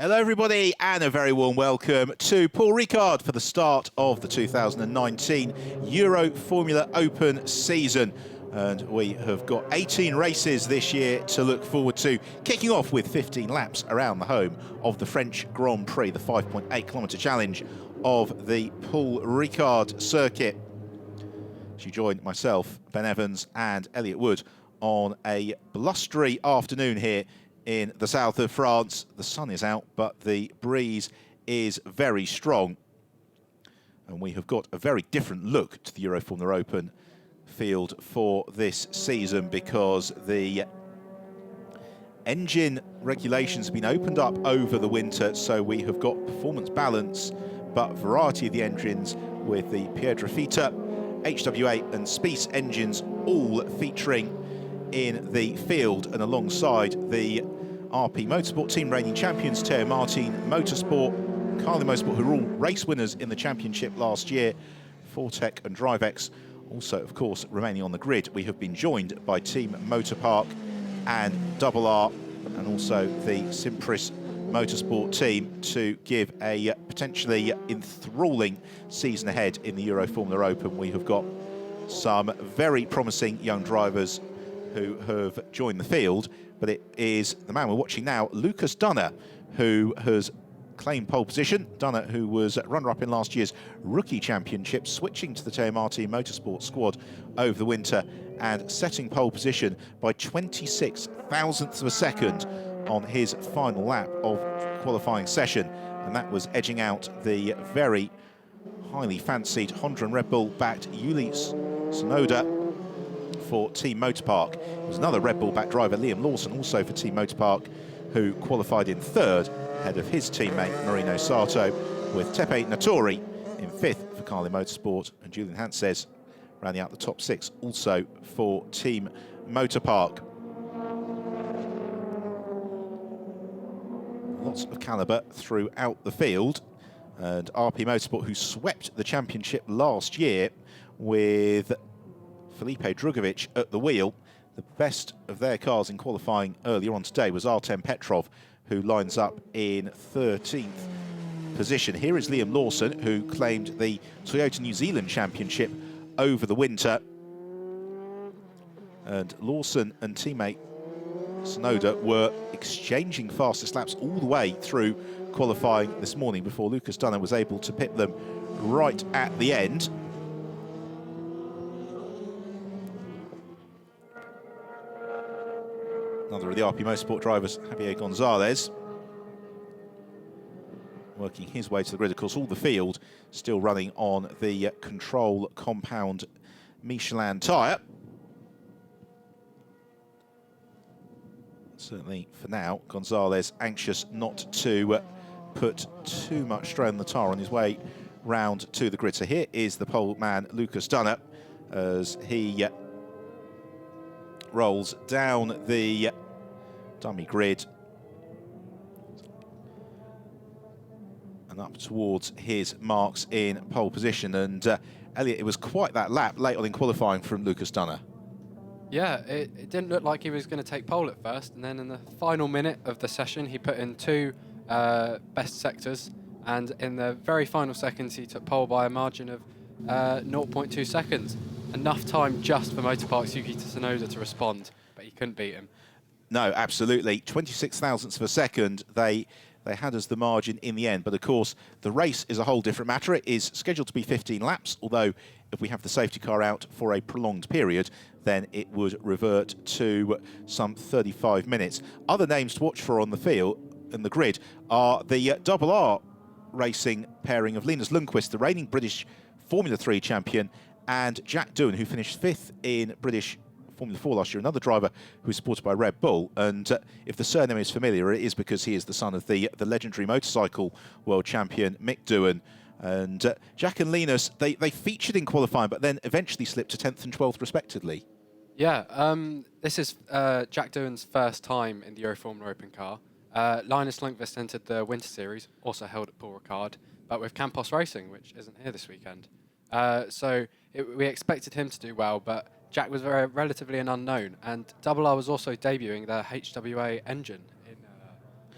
Hello everybody and a very warm welcome to Paul Ricard for the start of the 2019 Euroformula Open season. And we have got 18 races this year to look forward to, kicking off with 15 laps around the home of the French Grand Prix, the 5.8 kilometre challenge of the Paul Ricard circuit. She joined myself, Ben Evans and Elliot Wood on a blustery afternoon here in the south of France. The sun is out, but the breeze is very strong. And we have got a very different look to the Euroformula Open field for this season because the engine regulations have been opened up over the winter, so we have got performance balance, but variety of the engines with the Piedrafita, HWA and Spice engines all featuring in the field and alongside the RP Motorsport team reigning champions, Teo Martin Motorsport, Carlin Motorsport, who were all race winners in the championship last year, Fortec and DriveX. Also, of course, remaining on the grid, we have been joined by Team Motorpark and RR, and also the Simpris Motorsport team to give a potentially enthralling season ahead in the Euroformula Open. We have got some very promising young drivers who have joined the field, but it is the man we're watching now, Lucas Dunner, who has claimed pole position. Dunner, who was runner-up in last year's rookie championship, switching to the Teo Martin Motorsport squad over the winter and setting pole position by 26 thousandths of a second on his final lap of qualifying session, and that was edging out the very highly fancied Honda and Red Bull backed Yuli Tsunoda for Team Motorpark. There was another Red Bull backed driver, Liam Lawson, also for Team Motorpark, who qualified in third ahead of his teammate Marino Sato, with Tepe Natori in fifth for Carlin Motorsport, and Julian Hanses rounding out the top six also for Team Motorpark. Lots of calibre throughout the field, and RP Motorsport, who swept the championship last year with Felipe Drugovic at the wheel. The best of their cars in qualifying earlier on today was Artem Petrov, who lines up in 13th position. Here is Liam Lawson, who claimed the Toyota New Zealand Championship over the winter. And Lawson and teammate Tsunoda were exchanging fastest laps all the way through qualifying this morning before Lucas Dunner was able to pit them right at the end. Another of the RP Motorsport drivers, Javier Gonzalez, working his way to the grid. Of course, all the field still running on the Control Compound Michelin tyre. Certainly for now, Gonzalez anxious not to put too much strain on the tyre on his way round to the grid. So here is the pole man, Lucas Dunner, as he rolls down the dummy grid and up towards his marks in pole position. And Elliot, it was quite that lap late on in qualifying from Lucas Dunner. Yeah, it didn't look like he was going to take pole at first, and then in the final minute of the session he put in two best sectors, and in the very final seconds he took pole by a margin of 0.2 seconds. Enough time just for Motorpark's Yuki Tsunoda to respond, but he couldn't beat him. No, absolutely. 26 thousandths of a second they had as the margin in the end. But of course, the race is a whole different matter. It is scheduled to be 15 laps, although if we have the safety car out for a prolonged period, then it would revert to some 35 minutes. Other names to watch for on the field and the grid are the RR racing pairing of Linus Lundqvist, the reigning British Formula 3 champion, and Jack Doohan, who finished fifth in British Formula 4 last year, another driver who is supported by Red Bull. And if the surname is familiar, it is because he is the son of the legendary motorcycle world champion Mick Doohan. And Jack and Linus, they featured in qualifying, but then eventually slipped to 10th and 12th respectively. Yeah, this is Jack Doohan's first time in the Euroformula Open car. Linus Lundqvist entered the Winter Series, also held at Paul Ricard, but with Campos Racing, which isn't here this weekend. We expected him to do well, but Jack was relatively an unknown, and RR was also debuting their HWA engine in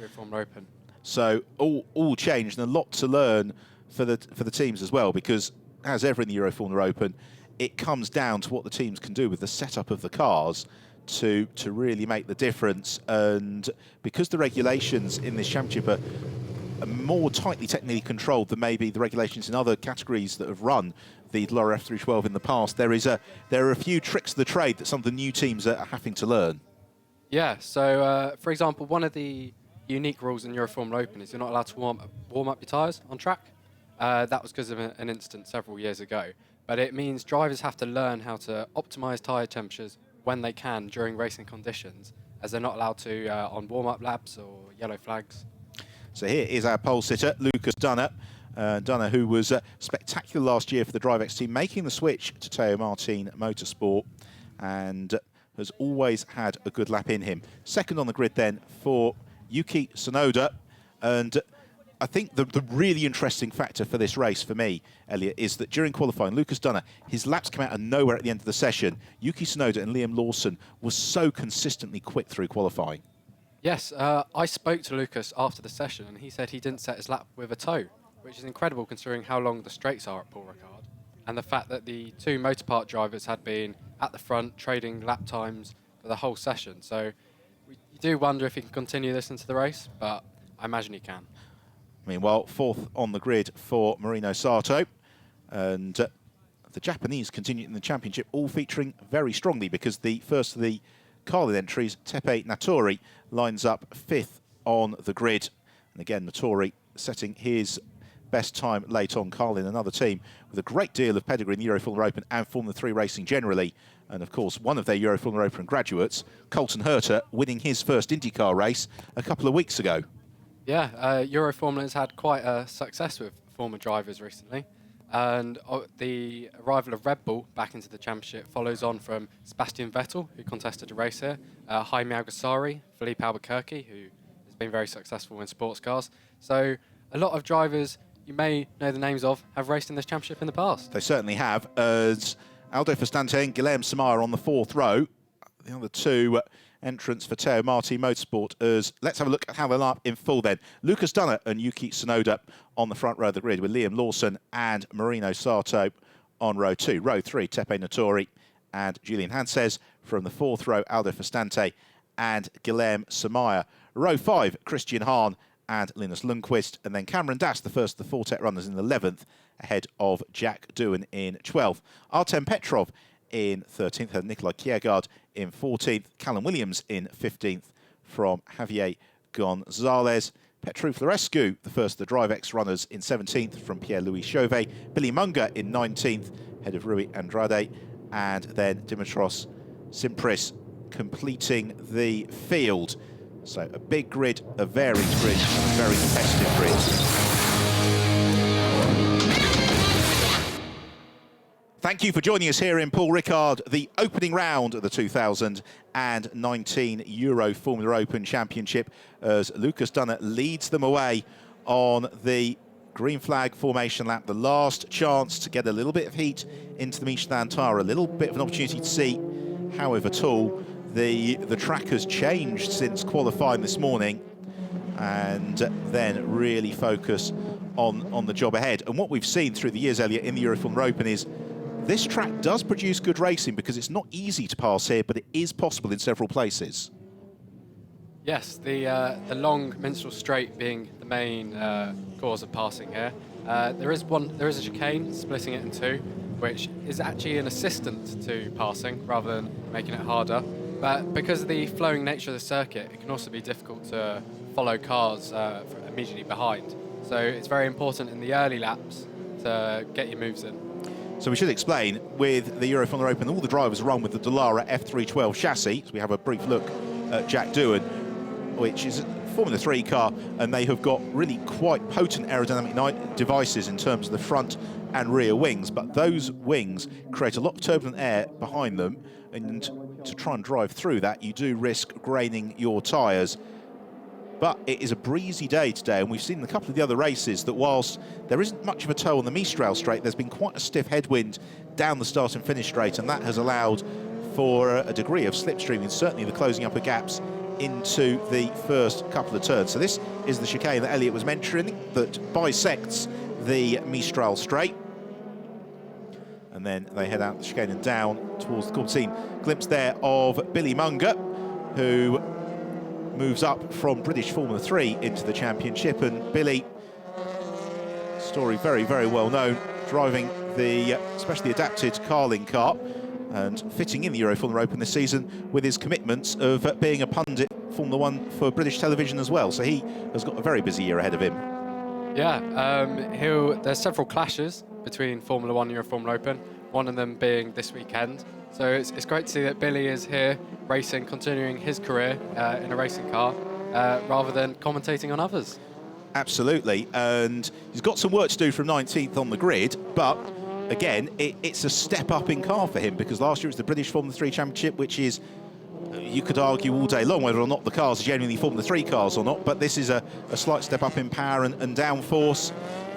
Euroformula Open. So all changed, and a lot to learn for the teams as well, because as ever in the Euroformula Open, it comes down to what the teams can do with the setup of the cars to really make the difference. And because the regulations in this championship are more tightly technically controlled than maybe the regulations in other categories that have run the Dallara F312 in the past, there are a few tricks of the trade that some of the new teams are having to learn. Yeah, so for example, one of the unique rules in Euroformula Open is you're not allowed to warm up your tyres on track. That was because of an incident several years ago. But it means drivers have to learn how to optimise tyre temperatures when they can during racing conditions, as they're not allowed to on warm-up laps or yellow flags. So here is our pole sitter, Lucas Dunner. Dunner, who was spectacular last year for the DriveX team, making the switch to Teo Martin Motorsport, and has always had a good lap in him. Second on the grid then for Yuki Tsunoda. And I think the really interesting factor for this race for me, Elliot, is that during qualifying, Lucas Dunner, his laps came out of nowhere at the end of the session. Yuki Tsunoda and Liam Lawson were so consistently quick through qualifying. Yes, I spoke to Lucas after the session, and he said he didn't set his lap with a toe, which is incredible considering how long the straights are at Paul Ricard, and the fact that the two Motorpark drivers had been at the front trading lap times for the whole session. So you do wonder if he can continue this into the race, but I imagine he can. Meanwhile, fourth on the grid for Marino Sato, and the Japanese continue in the championship, all featuring very strongly, because the first of the Carlin entries, Tepe Natori, lines up fifth on the grid. And again, Natori setting his best time late on. Carlin, another team with a great deal of pedigree in the Euroformula Open and Formula 3 racing generally. And of course, one of their Euroformula Open graduates, Colton Herter, winning his first IndyCar race a couple of weeks ago. Yeah, Euroformula has had quite a success with former drivers recently. And the arrival of Red Bull back into the championship follows on from Sebastian Vettel, who contested a race here, Jaime Alguersuari, Felipe Albuquerque, who has been very successful in sports cars. So a lot of drivers you may know the names of have raced in this championship in the past. They certainly have, as Aldo Fastante and Guilherme Samar on the fourth row. The other two entrants for Teo Martin Motorsport. As let's have a look at how they line up in full then. Lucas Dunner and Yuki Tsunoda on the front row of the grid, with Liam Lawson and Marino Sato on row two. Row three, Tepe Natori and Julian Hanses. From the fourth row, Aldo Fastante and Guilherme Samar. Row five, Christian Hahn and Linus Lundqvist. And then Cameron Das, the first of the four tech runners, in 11th, ahead of Jack Doohan in 12th. Artem Petrov in 13th, and Nikolai Kiergaard in 14th. Callum Williams in 15th from Javier Gonzalez. Petru Florescu, the first of the DriveX runners, in 17th from Pierre-Louis Chauvet. Billy Munger in 19th, ahead of Rui Andrade. And then Dimitros Simpris completing the field. So a big grid, a varied grid, and a very competitive grid. Thank you for joining us here in Paul Ricard, the opening round of the 2019 Euroformula Open Championship, as Lucas Dunner leads them away on the green flag formation lap. The last chance to get a little bit of heat into the Michelin tyre, a little bit of an opportunity to see how, if at all, the track has changed since qualifying this morning, and then really focus on the job ahead. And what we've seen through the years, Elliot, in the Euroformula Open is this track does produce good racing, because it's not easy to pass here, but it is possible in several places. Yes, the long Minstrel Straight being the main cause of passing here. There is a chicane splitting it in two, which is actually an assistant to passing rather than making it harder. But because of the flowing nature of the circuit, it can also be difficult to follow cars immediately behind. So it's very important in the early laps to get your moves in. So we should explain, with the Euroformula Open, all the drivers run with the Dallara F312 chassis. So we have a brief look at Jack Doohan, which is a Formula 3 car, and they have got really quite potent aerodynamic devices in terms of the front and rear wings. But those wings create a lot of turbulent air behind them, and to try and drive through that, you do risk graining your tyres. But it is a breezy day today, and we've seen in a couple of the other races that whilst there isn't much of a toe on the Mistral straight, there's been quite a stiff headwind down the start and finish straight, and that has allowed for a degree of slipstreaming, certainly the closing up of gaps into the first couple of turns. So this is the chicane that Elliot was mentioning that bisects the Mistral Straight. And then they head out the chicane and down towards the corner scene. Glimpse there of Billy Munger, who moves up from British Formula 3 into the championship. And Billy, story very, very well known, driving the specially adapted Carling car and fitting in the Euroformula Open this season with his commitments of being a pundit Formula 1 for British television as well. So he has got a very busy year ahead of him. Yeah, there's several clashes between Formula 1 and Euroformula Open, one of them being this weekend. So it's great to see that Billy is here racing, continuing his career in a racing car, rather than commentating on others. Absolutely, and he's got some work to do from 19th on the grid, but again, it's a step up in car for him, because last year it was the British Formula 3 Championship, which is, you could argue all day long whether or not the cars are genuinely Formula 3 cars or not, but this is a slight step up in power and downforce,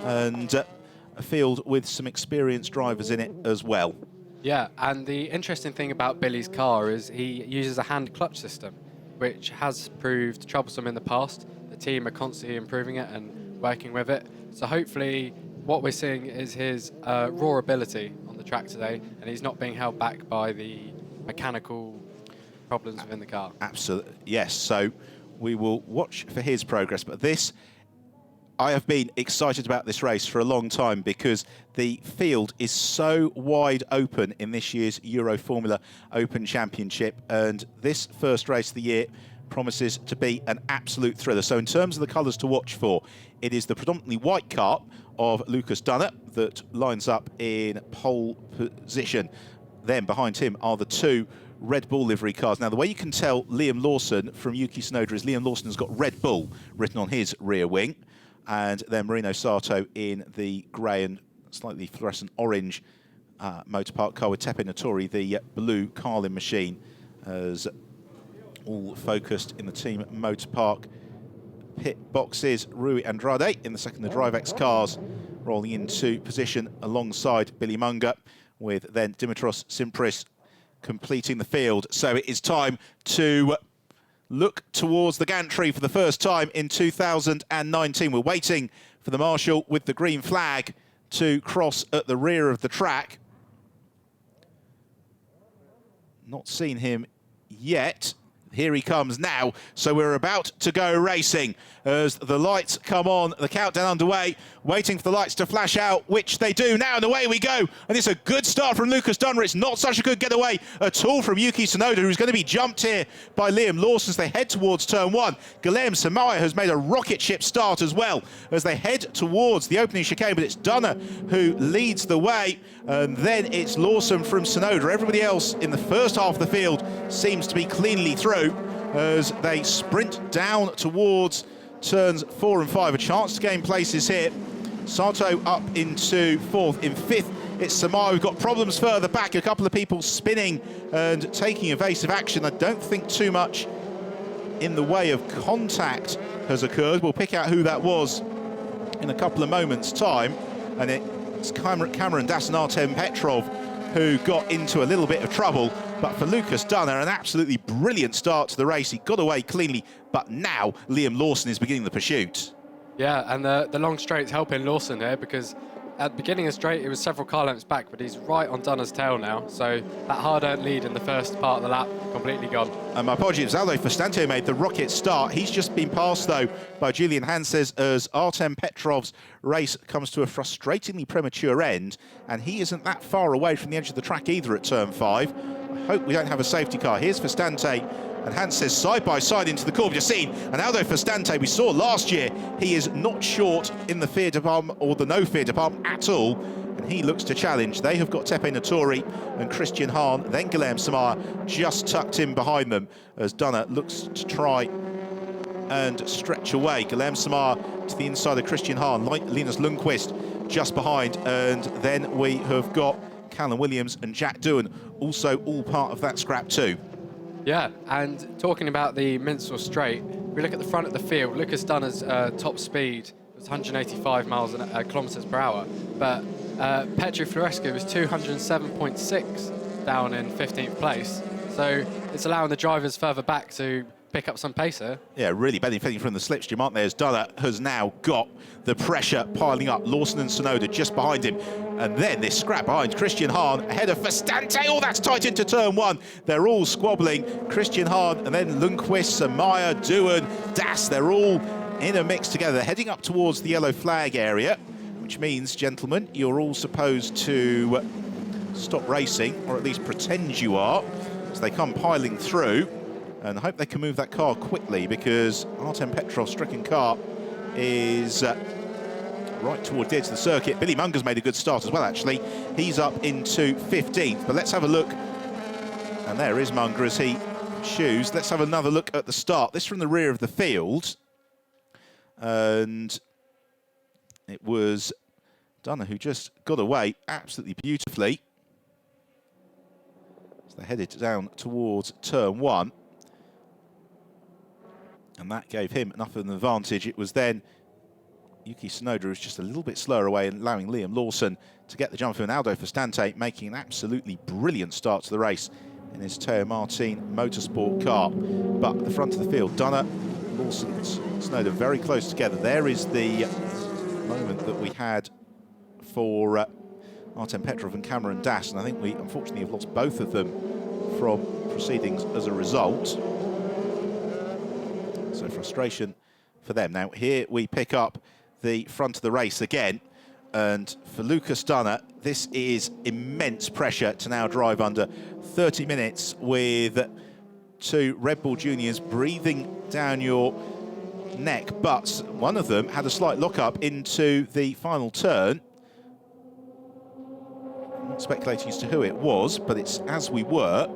and a field with some experienced drivers in it as well. Yeah, and the interesting thing about Billy's car is he uses a hand clutch system, which has proved troublesome in the past. The team are constantly improving it and working with it. So hopefully what we're seeing is his raw ability on the track today, and he's not being held back by the mechanical problems within the car. Absolutely, yes. So we will watch for his progress, but I have been excited about this race for a long time, because the field is so wide open in this year's Euroformula Open Championship, and this first race of the year promises to be an absolute thriller. So in terms of the colours to watch for, it is the predominantly white car of Lucas Dunner that lines up in pole position. Then behind him are the two Red Bull livery cars. Now, the way you can tell Liam Lawson from Yuki Tsunoda is Liam Lawson has got Red Bull written on his rear wing, and then Marino Sato in the grey and slightly fluorescent orange motor park car with Tepe Notori, the blue Carlin machine, as all focused in the team motor park pit boxes. Rui Andrade in the second of the DriveX cars, rolling into position alongside Billy Munger, with then Dimitros Simpris completing the field. So it is time to look towards the gantry for the first time in 2019. We're waiting for the marshal with the green flag to cross at the rear of the track. Not seen him yet. Here he comes now. So we're about to go racing as the lights come on, the countdown underway, waiting for the lights to flash out, which they do now, and away we go. And it's a good start from Lucas Dunner. It's not such a good getaway at all from Yuki Tsunoda, who's going to be jumped here by Liam Lawson as they head towards turn one. Guilherme Samaya has made a rocket ship start as well as they head towards the opening chicane, but it's Dunner who leads the way, and then it's Lawson from Tsunoda. Everybody else in the first half of the field seems to be cleanly through as they sprint down towards turns 4 and 5. A chance to gain places here. Sato up into fourth. In fifth, it's Samar. We've got problems further back. A couple of people spinning and taking evasive action. I don't think too much in the way of contact has occurred. We'll pick out who that was in a couple of moments' time. And it's Cameron Das and Artem Petrov who got into a little bit of trouble. But for Lucas Dunner, an absolutely brilliant start to the race. He got away cleanly, but now Liam Lawson is beginning the pursuit. Yeah, and the long straight's helping Lawson here, because at the beginning of straight, it was several car lengths back, but he's right on Dunner's tail now. So that hard-earned lead in the first part of the lap, completely gone. And my apologies, Aldo Fustante made the rocket start. He's just been passed, though, by Julian Hanses as Artem Petrov's race comes to a frustratingly premature end, and he isn't that far away from the edge of the track either at turn 5. I hope we don't have a safety car. Here's Fustante and Hanses side by side into the Corbe Jacine. And Aldo Fustante, we saw last year, he is not short in the fear department or the no fear department at all. And he looks to challenge. They have got Tepe Notori and Christian Hahn, then Guilherme Samar just tucked in behind them as Dunner looks to try and stretch away. Guilherme Samar to the inside of Christian Hahn, Linus Lundqvist just behind. And then we have got Callum Williams and Jack Doohan, also all part of that scrap too. Yeah, and talking about the Minster Straight, we look at the front of the field. Lucas Dunner's top speed was 185 kilometres per hour, but Petru Florescu was 207.6 down in 15th place. So it's allowing the drivers further back to pick up some pace here. Yeah, really benefiting from the slipstream, aren't they? As Dunner has now got the pressure piling up. Lawson and Sonoda just behind him. And then this scrap behind Christian Hahn ahead of Fastante. Oh, that's tight into turn one. They're all squabbling. Christian Hahn and then Lundqvist, Samaya, Doohan, Das, they're all in a mix together, heading up towards the yellow flag area, which means, gentlemen, you're all supposed to stop racing, or at least pretend you are, as they come piling through. And I hope they can move that car quickly, because Artem Petrov's stricken car is right toward the edge of the circuit. Billy Munger's made a good start as well, actually. He's up into 15th, but let's have a look. And there is Munger as he shoes. Let's have another look at the start. This from the rear of the field. And it was Dunner who just got away absolutely beautifully. So they headed down towards turn one. And that gave him enough of an advantage. It was then Yuki Tsunoda who was just a little bit slower away, and allowing Liam Lawson to get the jump for Aldo Fastante, making an absolutely brilliant start to the race in his Teo Martin motorsport car. But at the front of the field, Dunner, Lawson, Tsunoda very close together. There is the moment that we had for Artem Petrov and Cameron Das, and I think we unfortunately have lost both of them from proceedings as a result. So frustration for them. Now here we pick up the front of the race again, and for Lucas Dunner, this is immense pressure to now drive under 30 minutes with two Red Bull juniors breathing down your neck, but one of them had a slight lock-up into the final turn. I'm not speculating as to who it was, but it's As We Were.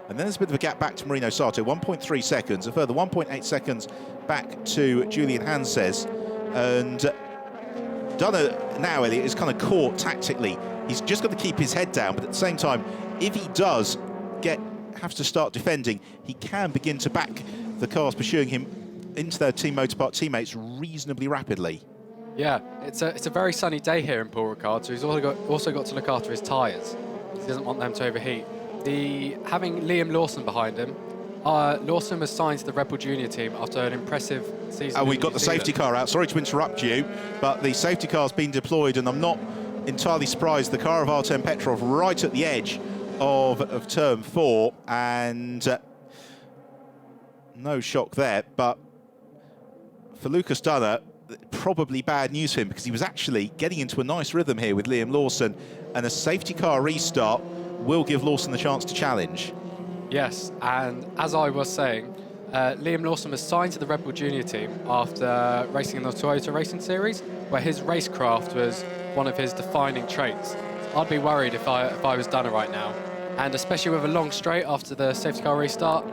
And then there's a bit of a gap back to Marino Sato, 1.3 seconds, a further 1.8 seconds back to Julian Hanses. And Dunner now, Elliot, is kind of caught tactically. He's just got to keep his head down, but at the same time, if he does have to start defending, he can begin to back the cars pursuing him into their Team Motorpark teammates reasonably rapidly. Yeah, it's a very sunny day here in Paul Ricard, so he's also got to look after his tyres. He doesn't want them to overheat. Having Liam Lawson behind him, Lawson was signed to the Red Bull Junior team after an impressive season. And we've got the safety car out. Sorry to interrupt you, but the safety car's been deployed, and I'm not entirely surprised. The car of Artem Petrov right at the edge of turn 4, and no shock there. But for Lucas Dunner, probably bad news for him, because he was actually getting into a nice rhythm here with Liam Lawson, and a safety car restart will give Lawson the chance to challenge. Yes, and as I was saying, Liam Lawson was signed to the Red Bull Junior team after racing in the Toyota Racing Series, where his racecraft was one of his defining traits. I'd be worried if I was Dunner right now, and especially with a long straight after the safety car restart,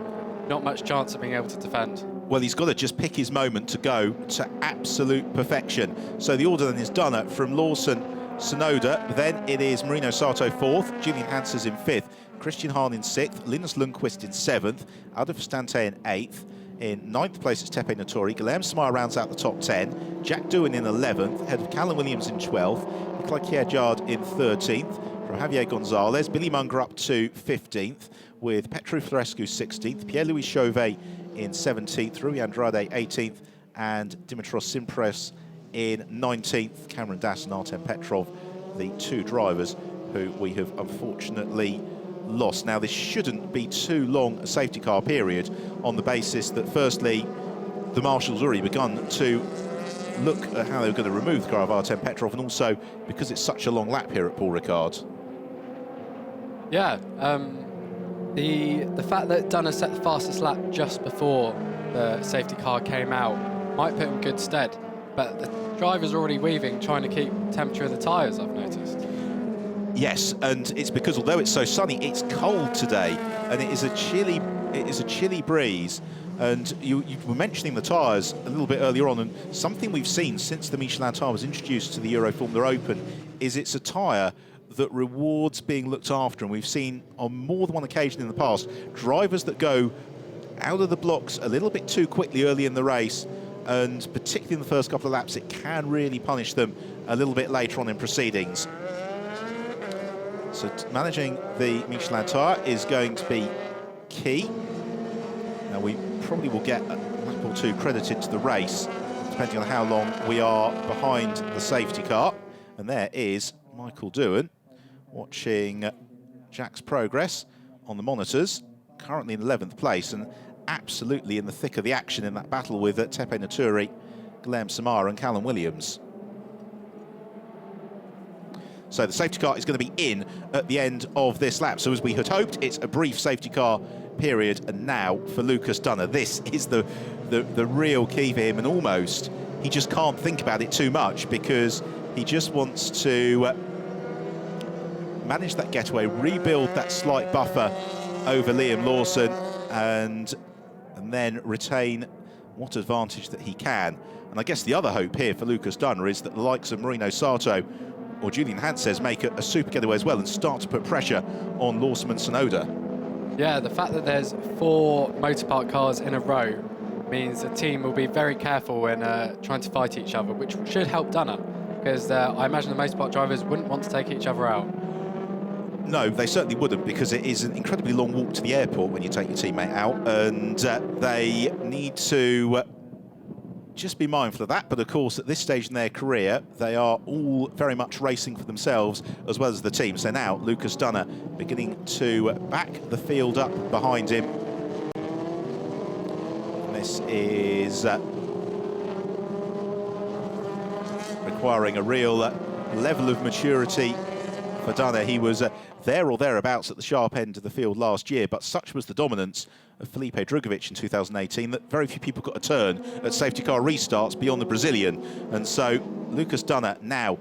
not much chance of being able to defend. Well, he's got to just pick his moment to go to absolute perfection. So the order then is Dunner from Lawson, Tsunoda, then it is Marino Sato 4th, Julian Hanses in 5th, Christian Hahn in 6th, Linus Lundqvist in 7th, Aldo Fastante in 8th, in 9th place it's Tepe Notori, Guilherme Samar rounds out the top 10, Jack Doohan in 11th, ahead of Callum Williams in 12th, Nicolai Kiergaard in 13th, from Javier Gonzalez, Billy Munger up to 15th, with Petru Florescu 16th, Pierre-Louis Chauvet in 17th, Rui Andrade 18th, and Dimitros Simpres in 19th. Cameron Das and Artem Petrov, the two drivers who we have unfortunately lost. Now, this shouldn't be too long a safety car period, on the basis that, firstly, the marshals already begun to look at how they were going to remove the car of Artem Petrov, and also because it's such a long lap here at Paul Ricard. Yeah, the fact that Dunner set the fastest lap just before the safety car came out might put him in good stead, but the driver's already weaving, trying to keep temperature of the tyres, I've noticed. Yes, and it's because although it's so sunny, it's cold today, and it is a chilly breeze. And you were mentioning the tyres a little bit earlier on, and something we've seen since the Michelin tyre was introduced to the Euroformula Open is it's a tyre that rewards being looked after. And we've seen on more than one occasion in the past drivers that go out of the blocks a little bit too quickly early in the race, and particularly in the first couple of laps, it can really punish them a little bit later on in proceedings. So managing the Michelin tyre is going to be key. Now, we probably will get a lap or two credited to the race, depending on how long we are behind the safety car. And there is Michael Doohan watching Jack's progress on the monitors, currently in 11th place and absolutely in the thick of the action in that battle with Tepe Naturi, Guilherme Samara and Callum Williams. So the safety car is going to be in at the end of this lap. So as we had hoped, it's a brief safety car period. And now for Lucas Dunner, this is the real key for him. And almost he just can't think about it too much, because he just wants to manage that getaway, rebuild that slight buffer over Liam Lawson, and then retain what advantage that he can. And I guess the other hope here for Lucas Dunner is that the likes of Marino Sato or Julian Hanses make a super getaway as well and start to put pressure on Lawson and Sonoda. Yeah, the fact that there's 4 motorpark cars in a row means the team will be very careful when trying to fight each other, which should help Dunner, because I imagine the motorpark drivers wouldn't want to take each other out. No, they certainly wouldn't, because it is an incredibly long walk to the airport when you take your teammate out, and they need to just be mindful of that. But of course, at this stage in their career, they are all very much racing for themselves as well as the team. So now Lucas Dunner beginning to back the field up behind him. And this is requiring a real level of maturity for Dunner. He was there or thereabouts at the sharp end of the field last year, but such was the dominance of Felipe Drugovich in 2018 that very few people got a turn at safety car restarts beyond the Brazilian. And so Lucas Dunner now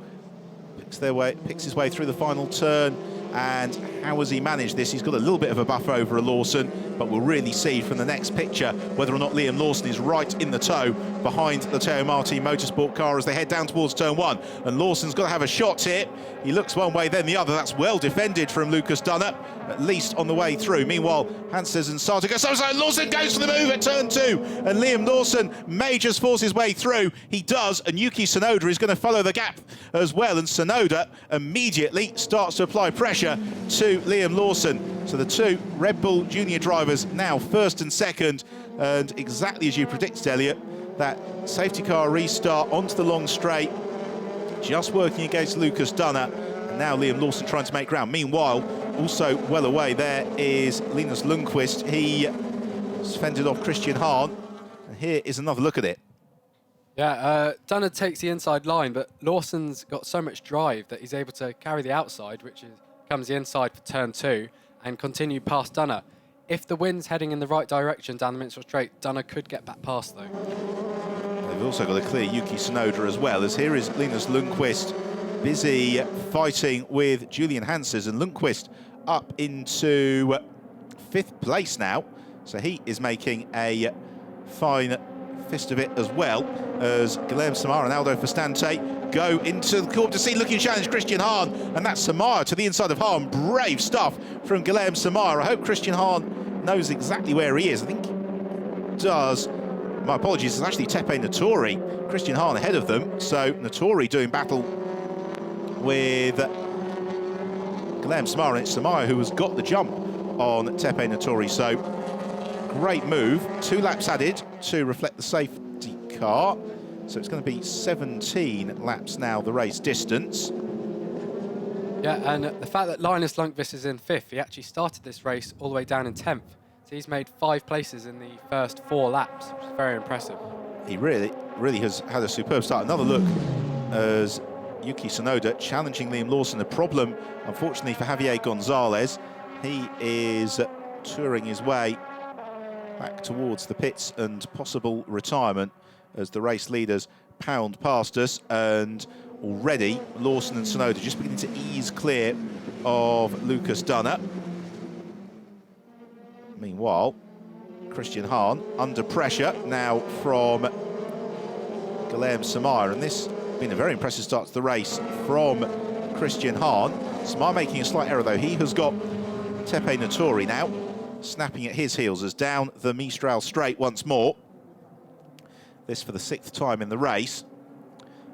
picks his way through the final turn. And how has he managed this? He's got a little bit of a buffer over a Lawson, but we'll really see from the next picture whether or not Liam Lawson is right in the tow behind the Teo Martin Motorsport car as they head down towards turn 1. And Lawson's got to have a shot here. He looks one way, then the other. That's well defended from Lucas Dunner, at least on the way through. Meanwhile, Hanses and Sato go. So Lawson goes for the move at turn 2, and Liam Lawson may just force his way through. He does, and Yuki Tsunoda is going to follow the gap as well. And Tsunoda immediately starts to apply pressure to Liam Lawson. So the 2 Red Bull junior drivers now first and second, and exactly as you predicted, Elliot, that safety car restart onto the long straight, just working against Lucas Dunner, and now Liam Lawson trying to make ground. Meanwhile, also well away, there is Linus Lundqvist. He fended off Christian Hahn, and here is another look at it. Yeah, Dunner takes the inside line, but Lawson's got so much drive that he's able to carry the outside, which comes the inside for turn 2, and continue past Dunner. If the wind's heading in the right direction down the Minstrel Straight, Dunner could get back past, though. They've also got to clear Yuki Tsunoda as well, as here is Linus Lundqvist busy fighting with Julian Hanses, and Lundqvist up into 5th place now. So he is making a fine fist of it, as well as Guilherme Samara and Aldo Fastante go into the court to see looking challenge Christian Hahn, and that's Samara to the inside of Hahn. Brave stuff from Guilherme Samara. I hope Christian Hahn knows exactly where he is. I think he does. My apologies, it's actually Tepe Naturi, Christian Hahn ahead of them. So Naturi doing battle with Guilherme Samara, and it's Samara who has got the jump on Tepe Naturi. So great move. 2 laps added to reflect the safety car. So it's going to be 17 laps now, the race distance. Yeah, and the fact that Linus Lundqvist is in 5th, he actually started this race all the way down in 10th. So he's made 5 places in the first 4 laps, which is very impressive. He really has had a superb start. Another look as Yuki Tsunoda challenging Liam Lawson. The problem, unfortunately, for Javier Gonzalez, he is touring his way back towards the pits and possible retirement as the race leaders pound past us, and already Lawson and Tsunoda just beginning to ease clear of Lucas Dunner. Meanwhile, Christian Hahn under pressure now from Guilherme Samara, and this has been a very impressive start to the race from Christian Hahn. Samara making a slight error though. He has got Tepe Naturi now snapping at his heels as down the Mistral straight once more. This for the 6th time in the race.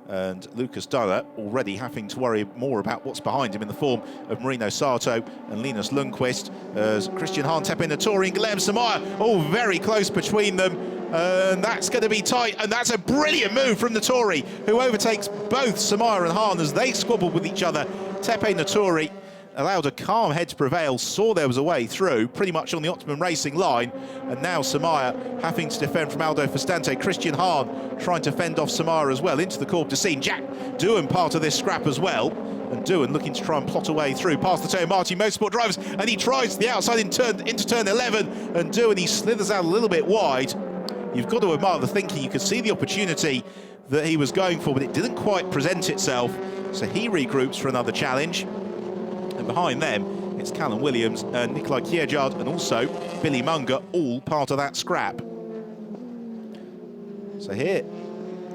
And Lucas Dunner already having to worry more about what's behind him in the form of Marino Sato and Linus Lundqvist, as Christian Hahn, Tepe Notori and Guilherme Samaya all very close between them. And that's going to be tight, and that's a brilliant move from Notori, who overtakes both Samaya and Hahn as they squabbled with each other. Tepe Notori allowed a calm head to prevail, saw there was a way through, pretty much on the Optimum Racing line, and now Samaya having to defend from Aldo Fustante. Christian Hahn trying to fend off Samaya as well into the Corp de Scene. Jack Doohan part of this scrap as well, and Doohan looking to try and plot a way through past the Teo Martin Motorsport drivers, and he tries the outside into turn 11, and Doohan, he slithers out a little bit wide. You've got to admire the thinking. You could see the opportunity that he was going for, but it didn't quite present itself, so he regroups for another challenge. And behind them, it's Callum Williams and Nikolai Kiergaard and also Billy Munger, all part of that scrap. So here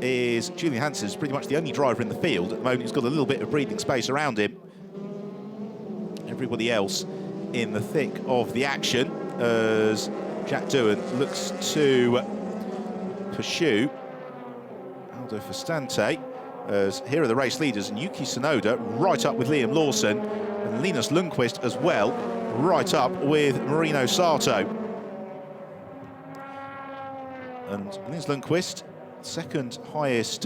is Julian Hansen, pretty much the only driver in the field at the moment who's got a little bit of breathing space around him. Everybody else in the thick of the action as Jack Doohan looks to pursue Aldo Fustante. As here are the race leaders, and Yuki Tsunoda right up with Liam Lawson, and Linus Lundqvist as well, right up with Marino Sato. And Linus Lundqvist, second highest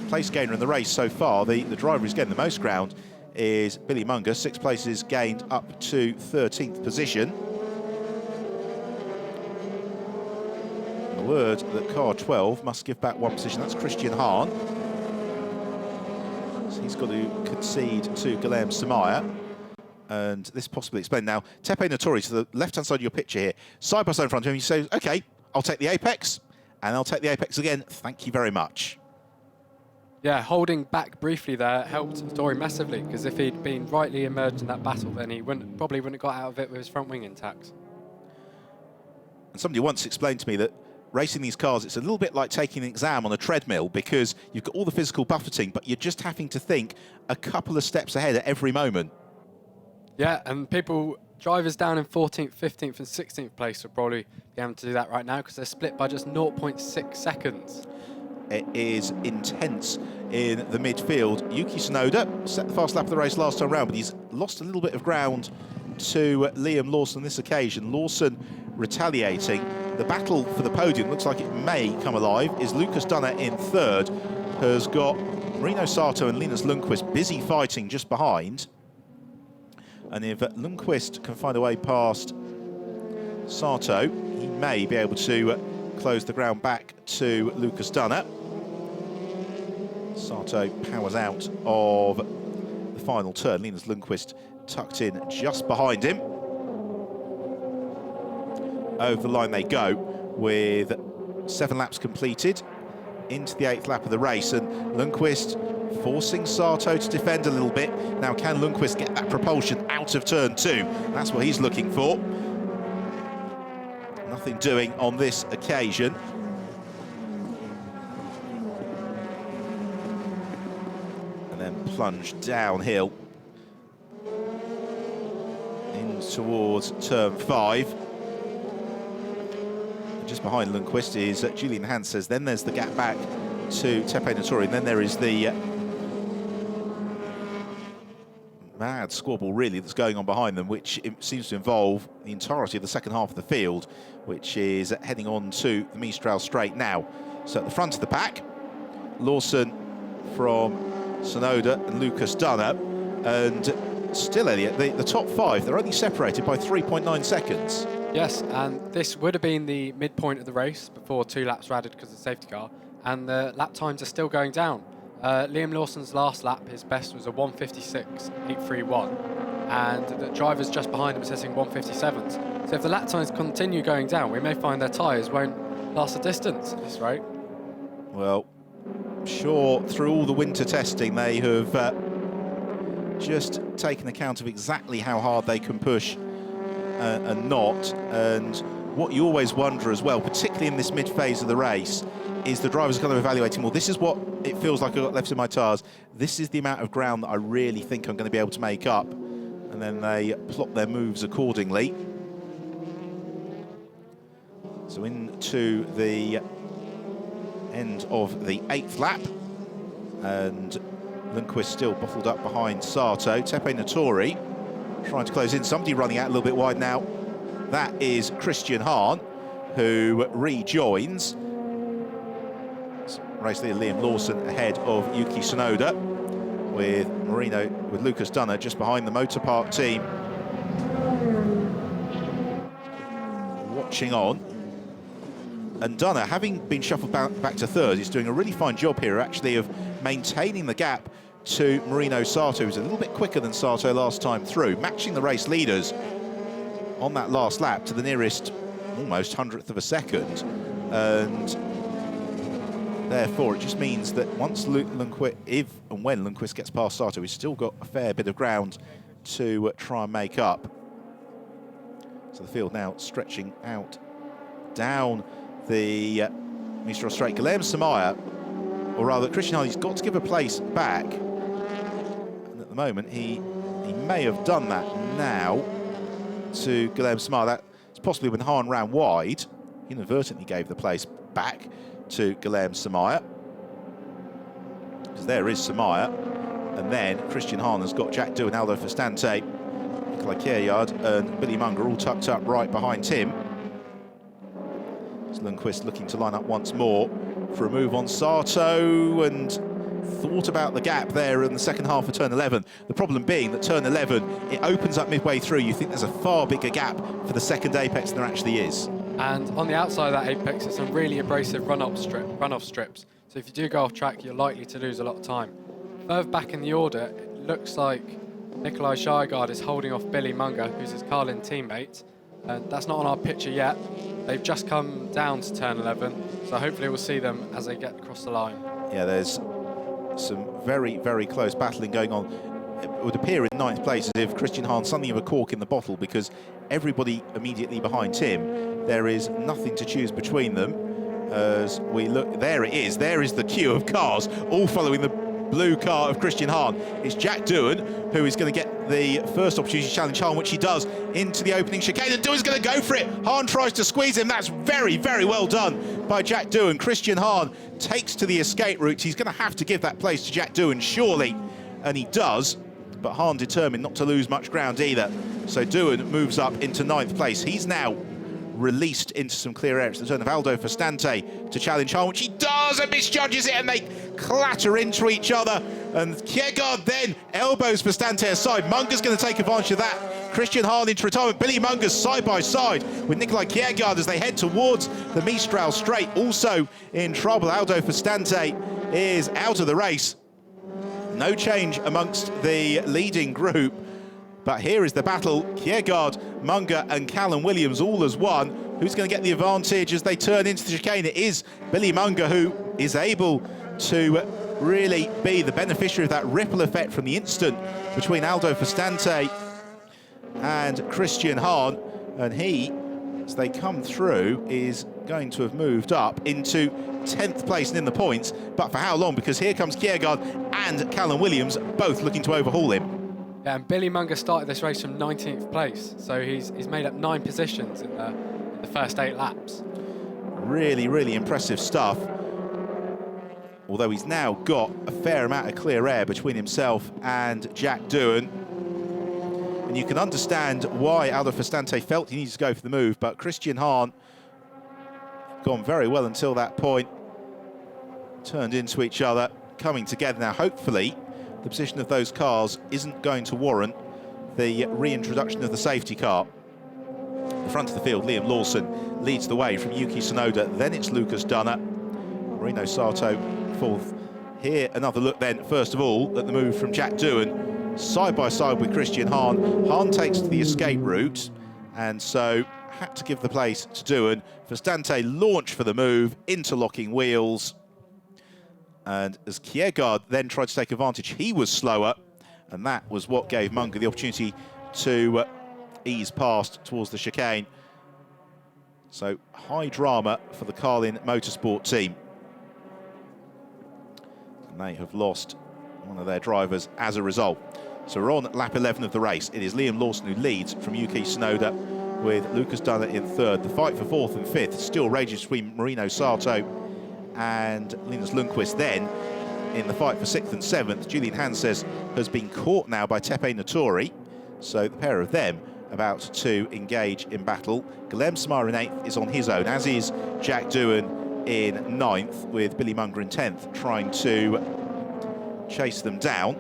place gainer in the race so far. The driver who's getting the most ground is Billy Munger, 6 places gained up to 13th position. The word that car 12 must give back 1 position, that's Christian Hahn. So he's got to concede to Guilherme Samaya. And this possibly explained now. Tepe Notori to the left-hand side of your picture here, side by side in front of him, he says, okay, I'll take the apex, and I'll take the apex again, thank you very much. Yeah, holding back briefly there helped Notori massively, because if he'd been rightly emerged in that battle, then he probably wouldn't have got out of it with his front wing intact. And somebody once explained to me that racing these cars, it's a little bit like taking an exam on a treadmill, because you've got all the physical buffeting, but you're just having to think a couple of steps ahead at every moment. Yeah, and drivers down in 14th, 15th and 16th place will probably be able to do that right now, because they're split by just 0.6 seconds. It is intense in the midfield. Yuki Tsunoda set the fast lap of the race last time round, but he's lost a little bit of ground to Liam Lawson on this occasion. Lawson retaliating. The battle for the podium looks like it may come alive. Is Lucas Dunner in third, has got Marino Sato and Linus Lundqvist busy fighting just behind. And if Lundqvist can find a way past Sato, he may be able to close the ground back to Lucas Dunner. Sato powers out of the final turn. Linus Lundqvist tucked in just behind him. Over the line they go with 7 laps completed into the 8th lap of the race, and Lundqvist forcing Sato to defend a little bit. Now, can Lundqvist get that propulsion out of turn 2? That's what he's looking for. Nothing doing on this occasion. And then plunge downhill in towards turn 5. Just behind Lundqvist is Julian Hansen. Then there's the gap back to Tepe Notori, and then there is the mad squabble really that's going on behind them, which seems to involve the entirety of the second half of the field, which is heading on to the Mistral Straight now. So at the front of the pack, Lawson from Tsunoda and Lucas Dunner, and still, Elliot, the top 5, they're only separated by 3.9 seconds. Yes, and this would have been the midpoint of the race before 2 laps were added because of the safety car, and the lap times are still going down. Liam Lawson's last lap, his best was a 1:56.831, and the drivers just behind him sitting 1:57s. So if the lap times continue going down, we may find their tyres won't last the distance at this rate. Well, sure, through all the winter testing, they have just taken account of exactly how hard they can push and not. And what you always wonder as well, particularly in this mid-phase of the race, is the drivers are kind of evaluating, well, this is what it feels like I've got left in my tyres. This is the amount of ground that I really think I'm going to be able to make up. And then they plot their moves accordingly. So into the end of the 8th lap. And Lundqvist still bottled up behind Sato. Tepe Natori trying to close in. Somebody running out a little bit wide now. That is Christian Hahn, who rejoins. Race leader Liam Lawson ahead of Yuki Tsunoda, with Lucas Dunner just behind the Motor Park team. Watching on. And Dunner, having been shuffled back to third, is doing a really fine job here, actually, of maintaining the gap to Marino Sato, who's a little bit quicker than Sato last time through, matching the race leaders on that last lap to the nearest almost 100th of a second. And therefore, it just means that once Lundqvist, if and when Lundqvist gets past Sato, he's still got a fair bit of ground to try and make up. So the field now stretching out down the Mistral Straight. Guilherme Samaya, or rather Christian Hahn, he's got to give a place back. And at the moment, he may have done that now to Guilherme Samaya. That's possibly when Hahn ran wide. He inadvertently gave the place back to Guilherme Samaya. Because there is Samaya. And then Christian Hahn has got Jack Doohan, Aldo Festante, Nicolai Kjærgaard and Billy Munger all tucked up right behind him. Lundqvist looking to line up once more for a move on Sato, and thought about the gap there in the second half of turn 11. The problem being that turn 11, it opens up midway through. You think there's a far bigger gap for the second apex than there actually is. And on the outside of that apex, there's some really abrasive runoff strips. So if you do go off track, you're likely to lose a lot of time. Further back in the order, it looks like Nicolai Kjærgaard is holding off Billy Munger, who's his Carlin teammate. That's not on our picture yet. They've just come down to turn 11, so hopefully we'll see them as they get across the line. Yeah, there's some very, very close battling going on. It would appear in ninth place as if Christian Hahn suddenly have a cork in the bottle, because everybody immediately behind him, there is nothing to choose between them. As we look, there it is. There is the queue of cars, all following the blue car of Christian Hahn. It's Jack Doohan who is going to get the first opportunity to challenge Hahn, which he does into the opening chicane, and Doohan's going to go for it. Hahn tries to squeeze him. That's very, very well done by Jack Doohan. Christian Hahn takes to the escape route. He's going to have to give that place to Jack Doohan, surely, and he does, but Hahn determined not to lose much ground either. So Doohan moves up into ninth place. He's now released into some clear air. It's the turn of Aldo Festante to challenge Hahn, which he does, and misjudges it, and they clatter into each other. And Kjærgaard then elbows Festante aside. Munger's going to take advantage of that. Christian Hahn into retirement. Billy Munger's side by side with Nicolai Kjærgaard as they head towards the Mistral Straight. Also in trouble, Aldo Festante is out of the race. No change amongst the leading group. But here is the battle. Kjærgaard, Munger and Callum Williams all as one. Who's going to get the advantage as they turn into the chicane? It is Billy Munger who is able to really be the beneficiary of that ripple effect from the instant between Aldo Festante and Christian Hahn. And he, as they come through, is going to have moved up into 10th place and in the points. But for how long? Because here comes Kjærgaard and Callum Williams, both looking to overhaul him. Yeah, and Billy Munger started this race from 19th place, so he's made up 9 positions in the first 8 laps. Really, really impressive stuff. Although he's now got a fair amount of clear air between himself and Jack Doohan. And you can understand why Aldo Festante felt he needed to go for the move, but Christian Hahn gone very well until that point. Turned into each other, coming together now. Hopefully, the position of those cars isn't going to warrant the reintroduction of the safety car. The front of the field, Liam Lawson leads the way from Yuki Tsunoda. Then it's Lucas Dunner. Marino Sato fourth. Here, another look then, first of all, at the move from Jack Doohan, side by side with Christian Hahn. Hahn takes to the escape route, and so had to give the place to Doohan. Festante launch for the move, interlocking wheels. And as Kjærgaard then tried to take advantage, he was slower, and that was what gave Munger the opportunity to ease past towards the chicane. So high drama for the Carlin Motorsport team. And they have lost one of their drivers as a result. So we're on lap 11 of the race. It is Liam Lawson who leads from Yuki Tsunoda, with Lucas Dunner in third. The fight for fourth and fifth still rages between Marino Sato and Linus Lundqvist. Then in the fight for 6th and 7th. Julian Hanses has been caught now by Tepe Notori, so the pair of them about to engage in battle. Guilherme Samar in 8th is on his own, as is Jack Doohan in 9th, with Billy Munger in 10th, trying to chase them down.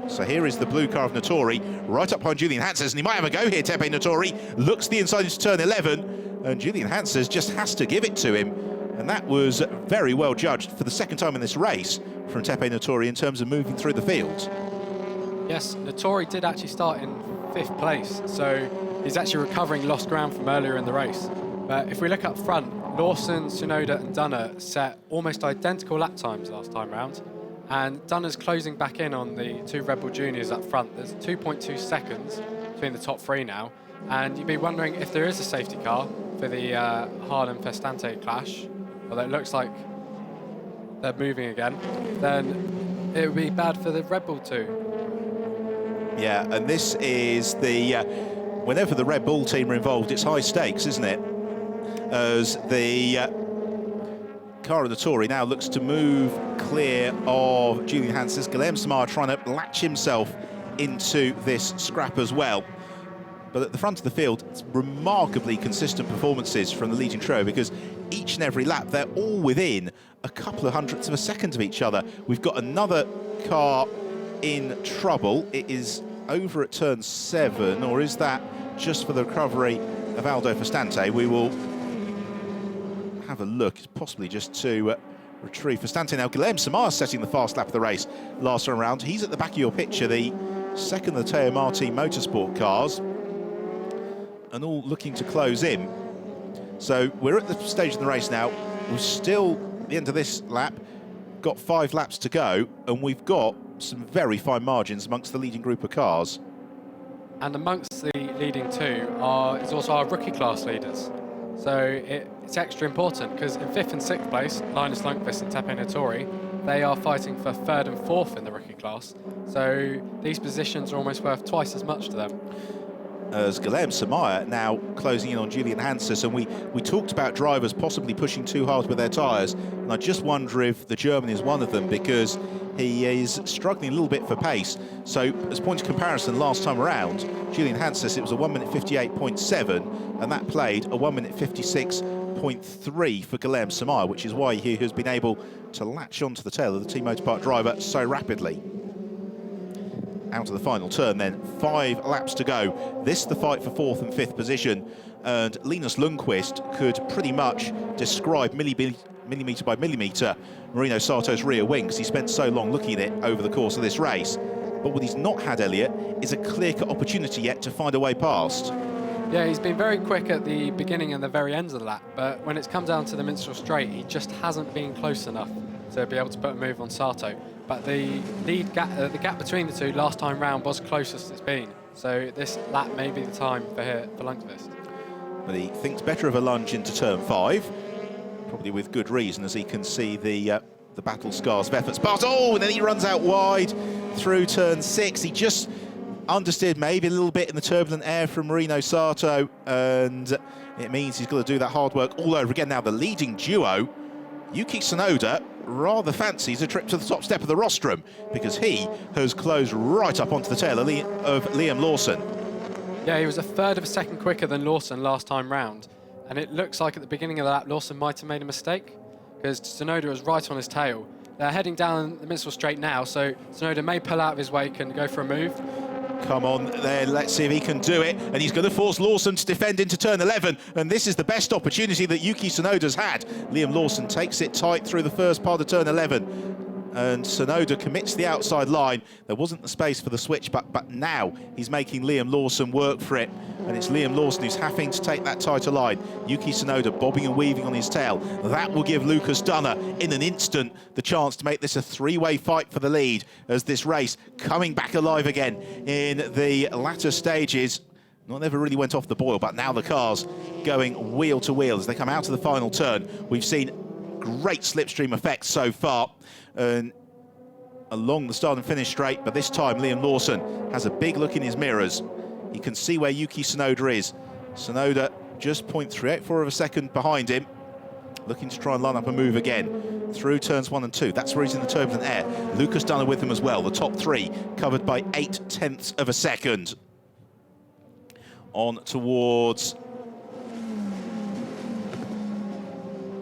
So here is the blue car of Notori, right up behind Julian Hanses, and he might have a go here. Tepe Notori looks the inside into turn 11, and Julian Hanses just has to give it to him. And that was very well judged for the second time in this race from Tepe Notori in terms of moving through the field. Yes, Notori did actually start in 5th place, so he's actually recovering lost ground from earlier in the race. But if we look up front, Lawson, Tsunoda and Dunner set almost identical lap times last time round. And Dunner's closing back in on the 2 Red Bull Juniors up front. There's 2.2 seconds between the top 3 now. And you'd be wondering if there is a safety car for the Harlan-Festante clash, although it looks like they're moving again, then it would be bad for the Red Bull 2. Yeah, and this is the... whenever the Red Bull team are involved, it's high stakes, isn't it? As the car of Notori now looks to move clear of Julian Hanses. Guilherme Samar trying to latch himself into this scrap as well. But at the front of the field, it's remarkably consistent performances from the leading trio, because each and every lap, they're all within a couple of hundredths of a second of each other. We've got another car in trouble. It is over at turn 7, or is that just for the recovery of Aldo Festante? We will have a look. It's possibly just to retrieve Festante. Now, Guilherme Samar setting the fast lap of the race last time around. He's at the back of your picture, the second of the Teo Marti Motorsport cars, and all looking to close in. So we're at the stage of the race now. We're still, at the end of this lap, got 5 laps to go, and we've got some very fine margins amongst the leading group of cars. And amongst the leading 2 is also our rookie class leaders. So it's extra important, because in 5th and 6th place, Linus Lundqvist and Tepe Notori, they are fighting for 3rd and 4th in the rookie class. So these positions are almost worth twice as much to them. As Guilherme Samar now closing in on Julian Hanses, and we talked about drivers possibly pushing too hard with their tyres, and I just wonder if the German is one of them, because he is struggling a little bit for pace. So as a point of comparison, last time around, Julian Hanses, it was a 1 minute 58.7, and that played a 1 minute 56.3 for Guilherme Samar, which is why he has been able to latch onto the tail of the Team Motorpark driver so rapidly. Out of the final turn then, 5 laps to go. This the fight for 4th and 5th position, and Linus Lundqvist could pretty much describe millimetre by millimetre Marino Sato's rear wing, because he spent so long looking at it over the course of this race. But what he's not had, Elliot, is a clear-cut opportunity yet to find a way past. Yeah, he's been very quick at the beginning and the very end of the lap, but when it's come down to the Minstrel Straight, he just hasn't been close enough to be able to put a move on Sato. But the gap between the 2 last time round was closest it's been. So this lap may be the time for Lundqvist. But he thinks better of a lunge into turn 5, probably with good reason, as he can see the battle scars of efforts past. Oh, and then he runs out wide through turn 6. He just understeered maybe a little bit in the turbulent air from Marino Sato, and it means he's got to do that hard work all over again. Now the leading duo, Yuki Tsunoda, rather fancies a trip to the top step of the rostrum, because he has closed right up onto the tail of Liam Lawson. Yeah, he was 1/3 of a second quicker than Lawson last time round, and it looks like at the beginning of the lap Lawson might have made a mistake, because Tsunoda was right on his tail. They're heading down the Minstrel Straight now, so Tsunoda may pull out of his wake and go for a move. Come on there, let's see if he can do it. And he's going to force Lawson to defend into turn 11. And this is the best opportunity that Yuki Tsunoda's had. Liam Lawson takes it tight through the first part of turn 11. And Tsunoda commits the outside line. There wasn't the space for the switch, but now he's making Liam Lawson work for it. And it's Liam Lawson who's having to take that tighter line. Yuki Tsunoda bobbing and weaving on his tail. That will give Lucas Dunner in an instant the chance to make this a 3-way fight for the lead, as this race coming back alive again in the latter stages. Never really went off the boil, but now the car's going wheel to wheel as they come out of the final turn. We've seen great slipstream effects so far, and along the start and finish straight, but this time Liam Lawson has a big look in his mirrors. He can see where Yuki Tsunoda is. Tsunoda just 0.384 of a second behind him, looking to try and line up a move again through turns 1 and 2. That's where he's in the turbulent air. Lucas Dunner with him as well. The top 3 covered by 0.8 of a second. On towards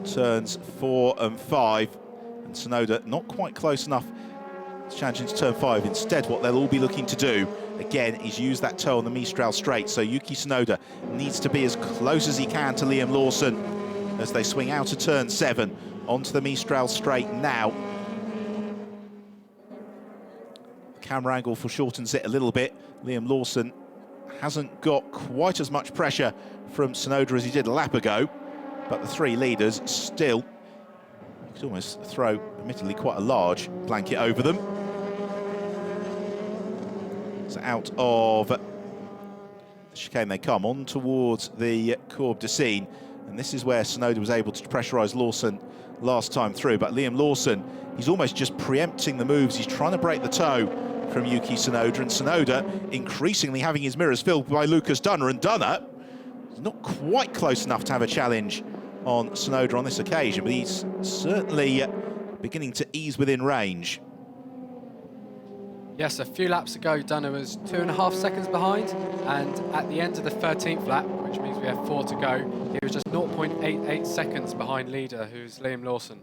turns 4 and 5. And Tsunoda not quite close enough to challenge into turn 5. Instead, what they'll all be looking to do, again, is use that toe on the Mistral straight. So Yuki Tsunoda needs to be as close as he can to Liam Lawson as they swing out of turn 7 onto the Mistral straight now. The camera angle foreshortens it a little bit. Liam Lawson hasn't got quite as much pressure from Tsunoda as he did a lap ago, but the 3 leaders still, you could almost throw, admittedly, quite a large blanket over them. So out of the chicane they come, on towards the Courbe de Seine, and this is where Tsunoda was able to pressurise Lawson last time through, but Liam Lawson, he's almost just preempting the moves. He's trying to break the toe from Yuki Tsunoda, and Tsunoda increasingly having his mirrors filled by Lucas Dunner, and Dunner is not quite close enough to have a challenge on Tsunoda on this occasion, but he's certainly beginning to ease within range. Yes, a few laps ago, Dunner was 2.5 seconds behind, and at the end of the 13th lap, which means we have 4 to go, he was just 0.88 seconds behind leader, who's Liam Lawson.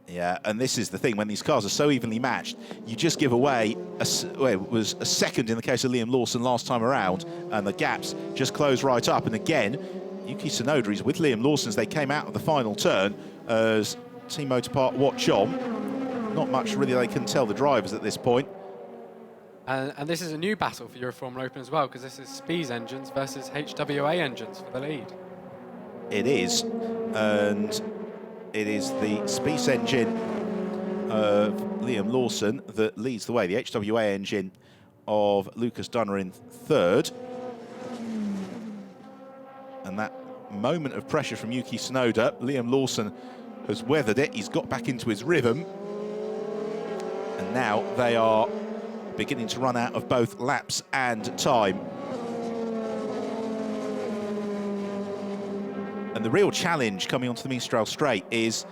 Yeah, and this is the thing, when these cars are so evenly matched, you just give away, well, it was a second in the case of Liam Lawson last time around, and the gaps just close right up. And again, Yuki Tsunoda is with Liam Lawson as they came out of the final turn, as Team Motorpark watch on. Not much really they can tell the drivers at this point. And this is a new battle for Euroformula Open as well, because this is Spies engines versus HWA engines for the lead. It is, and it is the Spies engine of Liam Lawson that leads the way. The HWA engine of Lucas Dunner in 3rd. And that moment of pressure from Yuki Tsunoda, Liam Lawson has weathered it. He's got back into his rhythm. And now they are beginning to run out of both laps and time. And the real challenge coming onto the Mistral straight is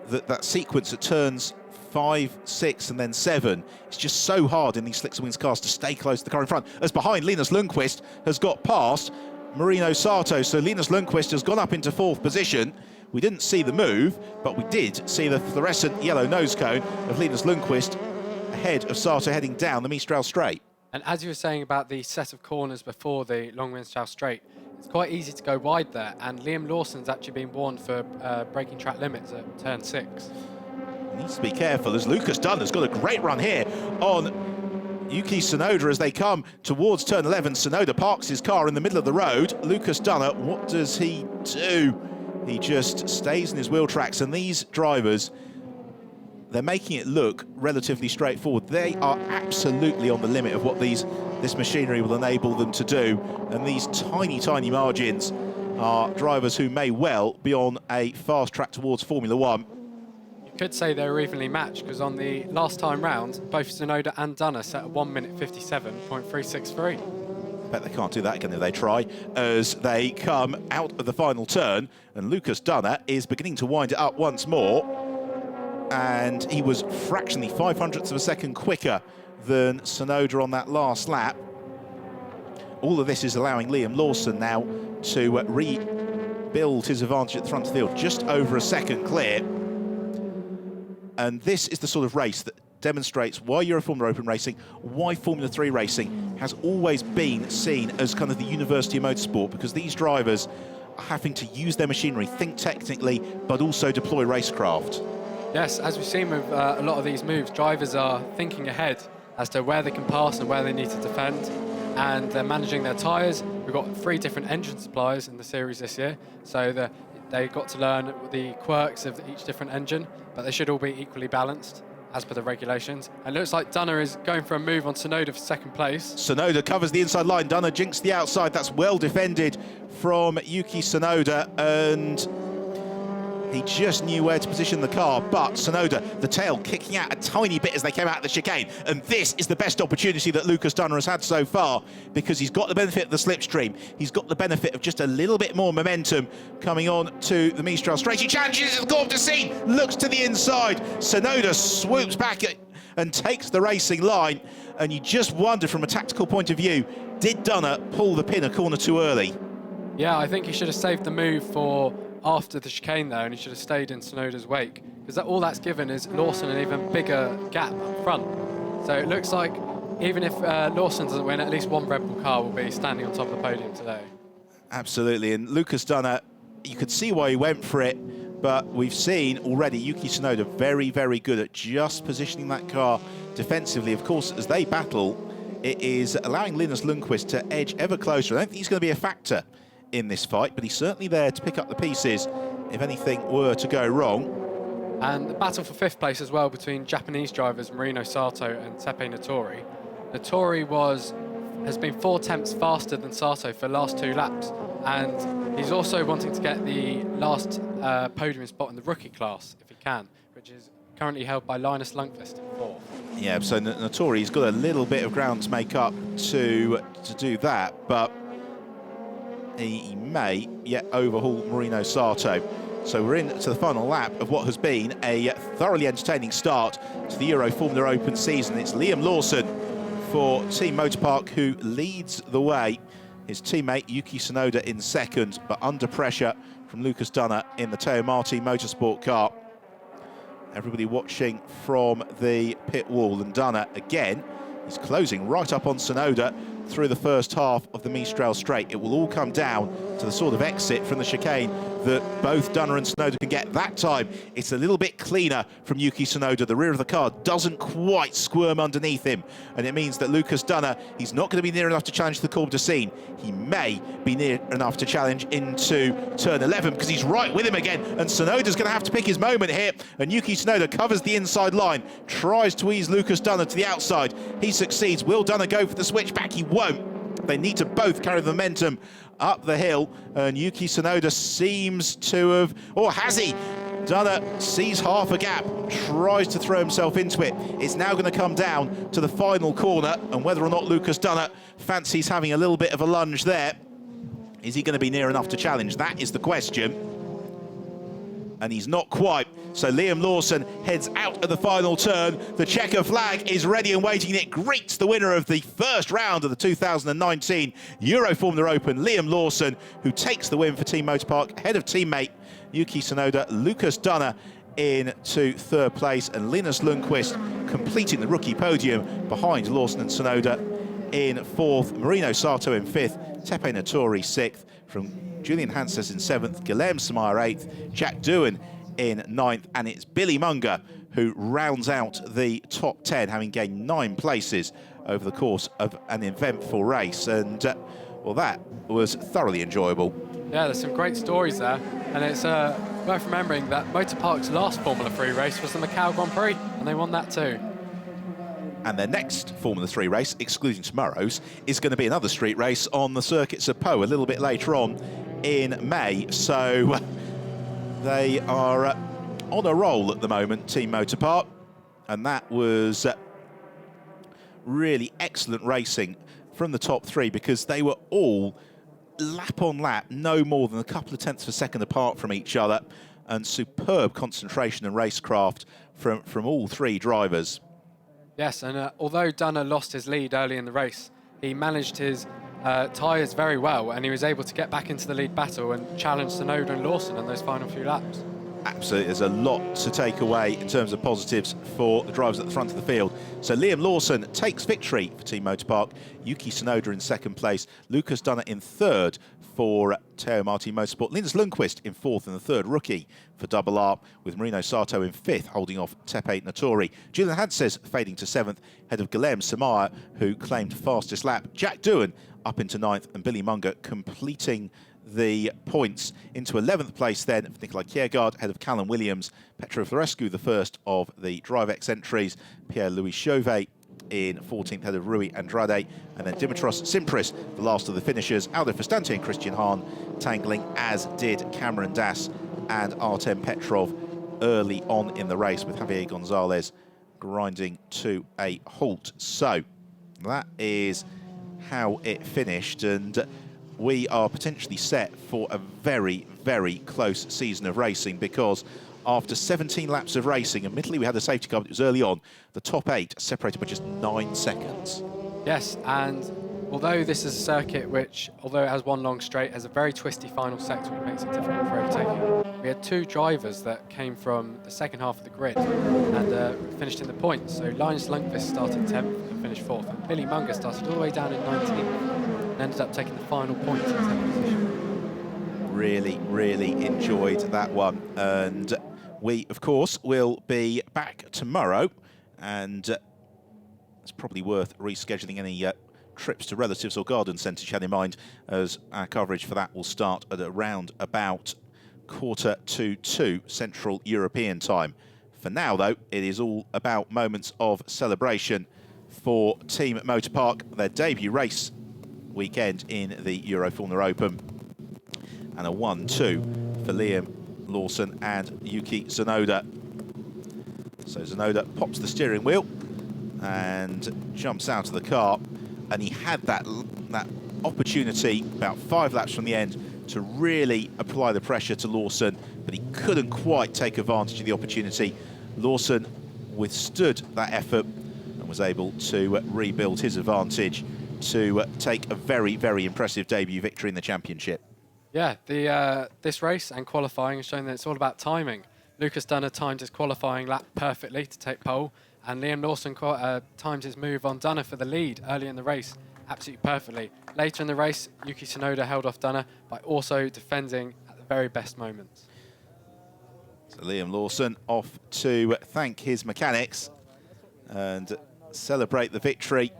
that sequence at turns 5, 6 and then 7. It's just so hard in these Slicks and Wings cars to stay close to the car in front, as behind Linus Lundqvist has got past Marino Sato. So Linus Lundqvist has gone up into 4th position. We didn't see the move, but we did see the fluorescent yellow nose cone of Linus Lundqvist ahead of Sato heading down the Mistral straight. And as you were saying about the set of corners before the long Mistral straight, it's quite easy to go wide there, and Liam Lawson's actually been warned for breaking track limits at turn 6. He needs to be careful, as Lucas Dunner's got a great run here on Yuki Tsunoda as they come towards turn 11. Tsunoda parks his car in the middle of the road. Lucas Dunner, what does he do? He just stays in his wheel tracks, and these drivers, they're making it look relatively straightforward. They are absolutely on the limit of what this machinery will enable them to do. And these tiny, tiny margins are drivers who may well be on a fast track towards Formula One. You could say they were evenly matched, because on the last time round, both Tsunoda and Dunner set a 1:57.363. I bet they can't do that again if they try, as they come out of the final turn, and Lucas Dunner is beginning to wind it up once more. And he was fractionally 0.05 of a second quicker than Tsunoda on that last lap. All of this is allowing Liam Lawson now to rebuild his advantage at the front of the field, just over a second clear. And this is the sort of race that demonstrates why Euroformula Open racing, why Formula 3 racing has always been seen as kind of the university of motorsport, because these drivers are having to use their machinery, think technically, but also deploy racecraft. Yes, as we've seen with a lot of these moves, drivers are thinking ahead as to where they can pass and where they need to defend, and they're managing their tyres. We've got 3 different engine suppliers in the series this year, so they got to learn the quirks of each different engine, but they should all be equally balanced as per the regulations. And it looks like Dunner is going for a move on Tsunoda for 2nd place. Tsunoda covers the inside line, Dunner jinks the outside. That's well defended from Yuki Tsunoda, and He just knew where to position the car, but Tsunoda, the tail kicking out a tiny bit as they came out of the chicane. And this is the best opportunity that Lucas Dunner has had so far, because he's got the benefit of the slipstream. He's got the benefit of just a little bit more momentum coming on to the Mistral straight. He challenges the corner to scene, looks to the inside. Tsunoda swoops back and takes the racing line. And you just wonder from a tactical point of view, did Dunner pull the pin a corner too early? Yeah, I think he should have saved the move for after the chicane there, and he should have stayed in Tsunoda's wake, because all that's given is Lawson an even bigger gap up front. So it looks like even if Lawson doesn't win, at least one Red Bull car will be standing on top of the podium today. Absolutely, and Lucas Dunner, you could see why he went for it, but we've seen already Yuki Tsunoda very, very good at just positioning that car defensively. Of course, as they battle, it is allowing Linus Lundqvist to edge ever closer. I don't think he's going to be a factor in this fight, but he's certainly there to pick up the pieces if anything were to go wrong. And the battle for fifth place as well between Japanese drivers Marino Sato and Tepe Nattori. Nattori has been 4 tenths faster than Sato for the last 2 laps, and he's also wanting to get the last podium spot in the rookie class if he can, which is currently held by Linus Lundqvist in 4th. Yeah, so Nattori's got a little bit of ground to make up to do that, but he may yet overhaul Marino Sato. So we're into the final lap of what has been a thoroughly entertaining start to the Euroformula Open season. It's Liam Lawson for Team Motorpark who leads the way. His teammate Yuki Tsunoda in second, but under pressure from Lucas Dunner in the Teo Marti Motorsport car. Everybody watching from the pit wall, and Dunner again, he's closing right up on Tsunoda through the first half of the Mistral straight. It will all come down to the sort of exit from the chicane that both Dunner and Tsunoda can get. That time, it's a little bit cleaner from Yuki Tsunoda. The rear of the car doesn't quite squirm underneath him, and it means that Lucas Dunner, he's not going to be near enough to challenge the Courbe de Scene. He may be near enough to challenge into turn 11, because he's right with him again, and Tsunoda's going to have to pick his moment here, and Yuki Tsunoda covers the inside line, tries to ease Lucas Dunner to the outside. He succeeds. Will Dunner go for the switchback? He won't. They need to both carry the momentum up the hill, and Yuki Tsunoda seems to have, or has he? Dunner sees half a gap, tries to throw himself into it. It's now going to come down to the final corner, and whether or not Lucas Dunner fancies having a little bit of a lunge there. Is he going to be near enough to challenge? That is the question. And he's not quite. So Liam Lawson heads out of the final turn. The checker flag is ready and waiting. It greets the winner of the first round of the 2019 Euroformula Open, Liam Lawson, who takes the win for Team Motorpark ahead of teammate Yuki Tsunoda. Lucas Dunner into third place, and Linus Lundqvist completing the rookie podium behind Lawson and Tsunoda in fourth. Marino Sato in fifth, Tepe Nattori sixth, from Julian Hanses in seventh, Guilherme Samaia eighth, Jack Doohan in ninth, and it's Billy Munger who rounds out the top 10, having gained 9 places over the course of an eventful race. And, well, that was thoroughly enjoyable. Yeah, there's some great stories there, and it's worth remembering that Motorpark's last Formula 3 race was the Macau Grand Prix, and they won that too. And their next Formula 3 race, excluding tomorrow's, is going to be another street race on the circuits of Po a little bit later on in May. So they are on a roll at the moment, Team Motorpark, and that was really excellent racing from the top 3, because they were all lap on lap, no more than a couple of tenths of a second apart from each other, and superb concentration and racecraft from all 3 drivers. Yes, and although Dunner lost his lead early in the race, he managed his tyres very well, and he was able to get back into the lead battle and challenge Tsunoda and Lawson in those final few laps. Absolutely, there's a lot to take away in terms of positives for the drivers at the front of the field. So Liam Lawson takes victory for Team Motorpark, Yuki Tsunoda in second place, Lucas Dunner in third for Teo Marti Motorsport, Linus Lundqvist in fourth and the third rookie for Double R, with Marino Sato in fifth, holding off Tepe Nattori. Julian Hanses fading to seventh, ahead of Guilherme Samaia, who claimed fastest lap. Jack Doohan up into ninth, and Billy Munger completing the points into 11th place then for Nikolai Kiergaard, ahead of Callum Williams, Petro Florescu, the first of the DriveX entries, Pierre-Louis Chauvet in 14th, ahead of Rui Andrade, and then Dimitros Simpris, the last of the finishers. Aldo Festante and Christian Hahn tangling, as did Cameron Dass and Artem Petrov early on in the race, with Javier Gonzalez grinding to a halt. So that is how it finished, and we are potentially set for a very, very close season of racing, because after 17 laps of racing, admittedly we had a safety car, but it was early on, the top 8 separated by just 9 seconds. Yes, and although this is a circuit which, although it has one long straight, has a very twisty final sector, which makes it difficult for overtaking, we had 2 drivers that came from the second half of the grid and finished in the points. So Linus Lundqvist started 10th and finished 4th, and Billy Munger started all the way down in 19th and ended up taking the final points in 10th position. Really, really enjoyed that one, and we, of course, will be back tomorrow, and it's probably worth rescheduling any trips to relatives or garden centres you had in mind, as our coverage for that will start at around about 1:45 Central European time. For now, though, it is all about moments of celebration for Team Motor Park, their debut race weekend in the Euroformula Open, and a 1-2 for Liam Lawson and Yuki Tsunoda. So Tsunoda pops the steering wheel and jumps out of the car, and he had that opportunity about 5 laps from the end to really apply the pressure to Lawson, but he couldn't quite take advantage of the opportunity. Lawson withstood that effort and was able to rebuild his advantage to take a very, very impressive debut victory in the championship. Yeah, this race and qualifying has shown that it's all about timing. Lucas Dunner timed his qualifying lap perfectly to take pole, and Liam Lawson timed his move on Dunner for the lead early in the race absolutely perfectly. Later in the race, Yuki Tsunoda held off Dunner by also defending at the very best moments. So Liam Lawson off to thank his mechanics and celebrate the victory.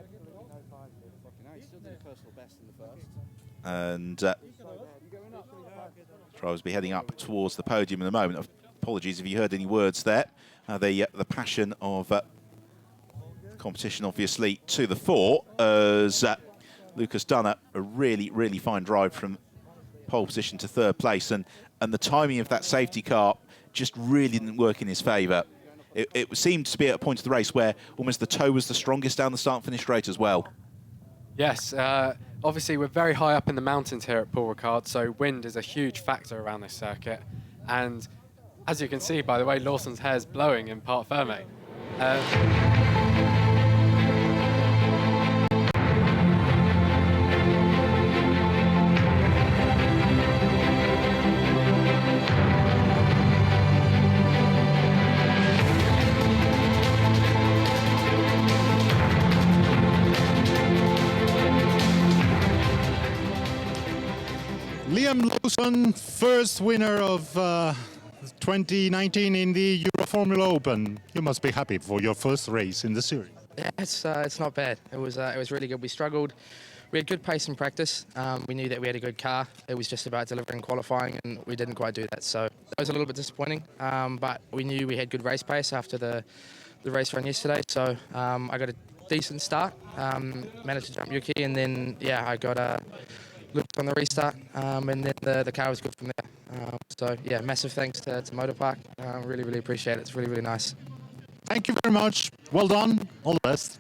And drivers will be heading up towards the podium in a moment. Apologies if you heard any words there. The passion of competition, obviously, to the fore, as Lucas Dunner, a really, really fine drive from pole position to 3rd place, and the timing of that safety car just really didn't work in his favour. It seemed to be at a point of the race where almost the toe was the strongest down the start-finish straight as well. Yes, obviously we're very high up in the mountains here at Paul Ricard, so wind is a huge factor around this circuit. And as you can see, by the way, Lawson's hair's blowing in Parc Fermé. Liam Lawson, first winner of 2019 in the Euroformula Open. You must be happy for your first race in the series. Yeah, it's not bad. It was really good. We struggled. We had good pace in practice. We knew that we had a good car. It was just about delivering qualifying, and we didn't quite do that. So that was a little bit disappointing. But we knew we had good race pace after the race run yesterday. So I got a decent start. Managed to jump Yuki, and then I got looked on the restart, and then the car was good from there. So yeah, massive thanks to Motor Park. Really, really appreciate it. It's really, really nice. Thank you very much. Well done. All the best.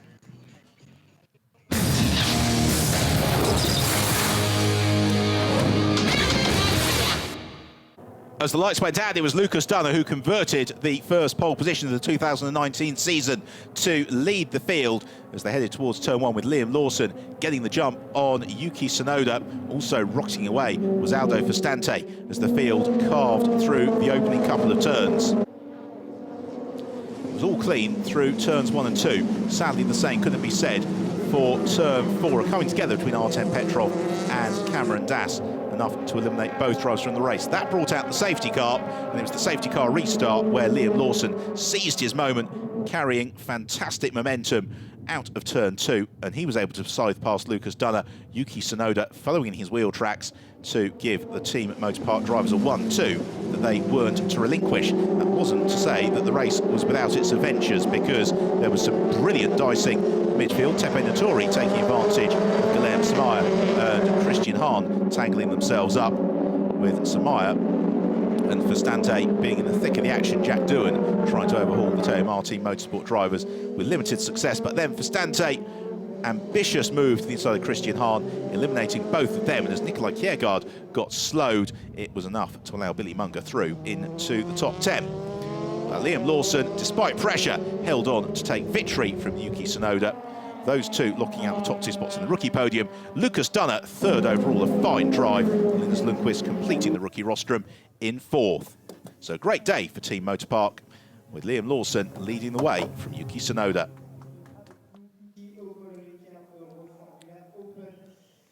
As the lights went down, it was Lucas Dunner who converted the first pole position of the 2019 season to lead the field as they headed towards turn 1, with Liam Lawson getting the jump on Yuki Tsunoda. Also rocketing away was Aldo Fustante as the field carved through the opening couple of turns. It was all clean through turns 1 and 2. Sadly, the same couldn't be said for turn 4, a coming together between Artem Petrov and Cameron Dass, enough to eliminate both drivers from the race. That brought out the safety car, and it was the safety car restart where Liam Lawson seized his moment, carrying fantastic momentum out of turn 2, and he was able to scythe past Lucas Dunner. Yuki Tsunoda following in his wheel tracks to give the Team Motor Park drivers a 1-2 that they weren't to relinquish. That wasn't to say that the race was without its adventures, because there was some brilliant dicing midfield. Tepe Naturi taking advantage of Guilherme Samaya and Christian Hahn tangling themselves up, with Samaya And for Stante being in the thick of the action, Jack Doohan trying to overhaul the Teo Martin Motorsport drivers with limited success. But then for Stante, ambitious move to the inside of Christian Hahn, eliminating both of them. And as Nikolai Kiergaard got slowed, it was enough to allow Billy Munger through into the top 10. But Liam Lawson, despite pressure, held on to take victory from Yuki Tsunoda. Those two locking out the top 2 spots in the rookie podium. Lucas Dunner, 3rd overall, a fine drive. Linus Lundqvist completing the rookie rostrum in 4th. So a great day for Team Motor Park, with Liam Lawson leading the way from Yuki Tsunoda.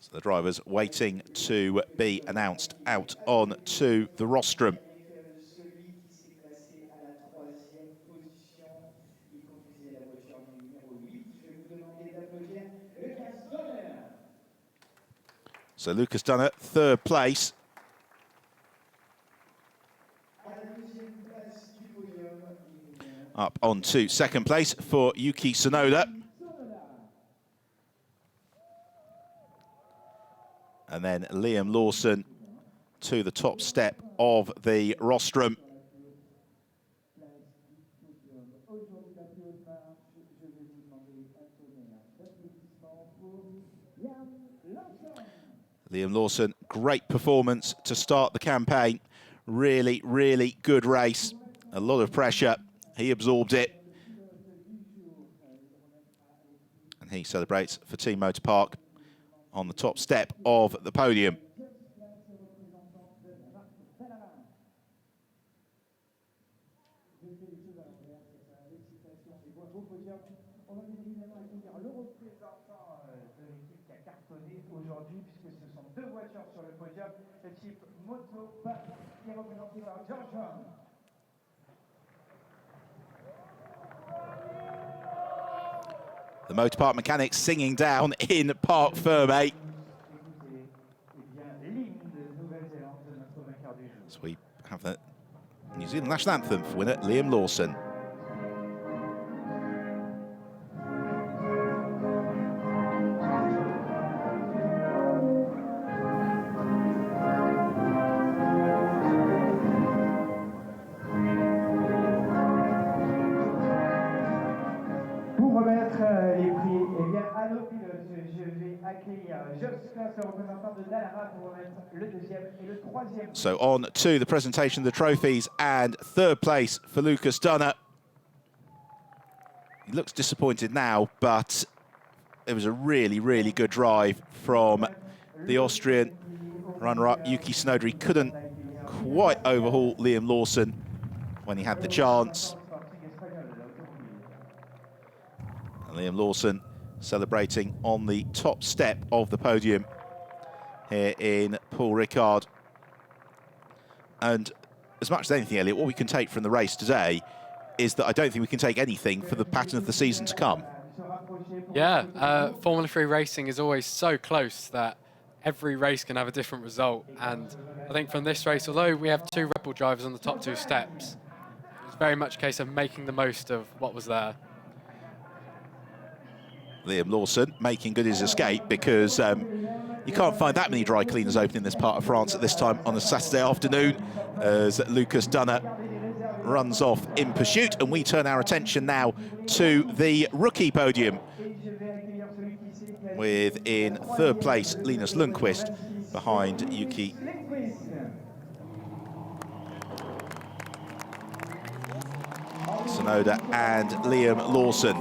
So the drivers waiting to be announced out on to the rostrum. So Lucas Dunner, 3rd place. Up on to 2nd place for Yuki Tsunoda. And then Liam Lawson to the top step of the rostrum. Liam Lawson, great performance to start the campaign. Really, really good race. A lot of pressure. He absorbed it. And he celebrates for Team Motor Park on the top step of the podium. The Motor Park mechanics singing down in Parc Fermé. So we have the New Zealand national anthem for winner Liam Lawson. So on to the presentation of the trophies, and 3rd place for Lucas Dunner. He looks disappointed now, but it was a really, really good drive from the Austrian runner-up Yuki Tsunoda. He couldn't quite overhaul Liam Lawson when he had the chance. And Liam Lawson celebrating on the top step of the podium here in Paul Ricard. And as much as anything, Elliot, what we can take from the race today is that I don't think we can take anything for the pattern of the season to come. Yeah, Formula 3 racing is always so close that every race can have a different result. And I think from this race, although we have 2 Red Bull drivers on the top 2 steps, it's very much a case of making the most of what was there. Liam Lawson making good his escape, because you can't find that many dry cleaners open in this part of France at this time on a Saturday afternoon, as Lucas Dunner runs off in pursuit. And we turn our attention now to the rookie podium, with in 3rd place Linus Lundqvist behind Yuki Tsunoda and Liam Lawson.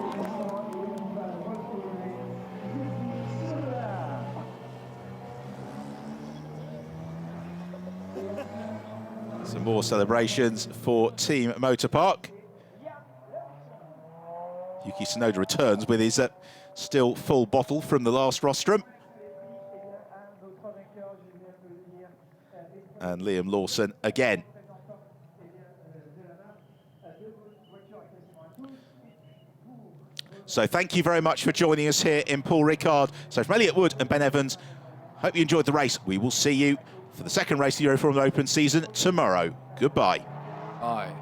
Some more celebrations for Team Motor Park. Yuki Tsunoda returns with his still full bottle from the last rostrum. And Liam Lawson again. So thank you very much for joining us here in Paul Ricard. So from Elliot Wood and Ben Evans, hope you enjoyed the race. We will see you for the 2nd race of the Euroformula Open season tomorrow. Goodbye. Bye.